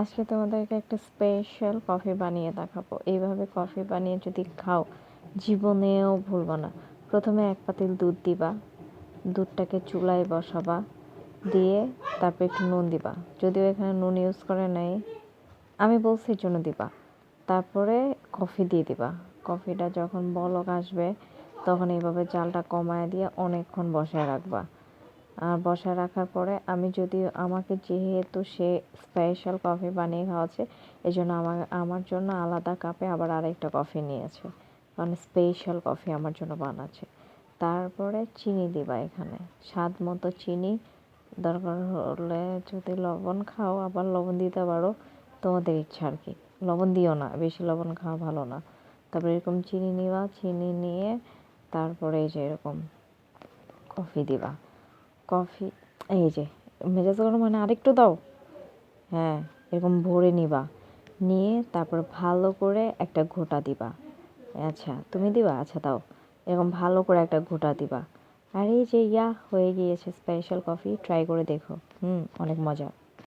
আজকে তোমাদেরকে একটা স্পেশাল কফি বানিয়ে দেখাবো। এইভাবে কফি বানিয়ে যদি খাও জীবনেও ভুলবা না। প্রথমে এক পাতিল দুধ দিবা, দুধটাকে চুলায় বসাবা, দিয়ে তারপর একটু নুন দিবা। যদিও এখানে নুন ইউজ করে নাই, আমি বলছি এর জন্য দিবা। তারপরে কফি দিয়ে দিবা। কফিটা যখন বলক আসবে তখন এইভাবে জালটা কমায় দিয়ে অনেকক্ষণ বসায় রাখবা। আর বসায় রাখার পরে আমাকে যেহেতু সে স্পেশাল কফি বানিয়ে খাওয়াচ্ছে, এই জন্য আমার জন্য আলাদা কাপে আবার আরেকটা কফি নিয়েছে, কারণ স্পেশাল কফি আমার জন্য বানাচ্ছে। তারপরে চিনি দিবা, এখানে স্বাদ মতো চিনি, দরকার হলে যদি লবণ খাও আবার লবণ দিতে পারো, তোমাদের ইচ্ছা আর কি। লবণ দিও না, বেশি লবণ খাওয়া ভালো না। তারপরে এরকম চিনি নিবা, চিনি নিয়ে তারপরে এই যে এরকম কফি দিবা। কফি, এই যে মেজাজ গরম মানে আরেকটু দাও, হ্যাঁ এরকম ভরে নিবা। নিয়ে তারপর ভালো করে একটা ঘোঁটা দিবা। আচ্ছা তুমি দিবা, আচ্ছা দাও। এরকম ভালো করে একটা ঘোঁটা দিবা। আর এই যে হয়ে গিয়েছে স্পেশাল কফি। ট্রাই করে দেখো, অনেক মজা।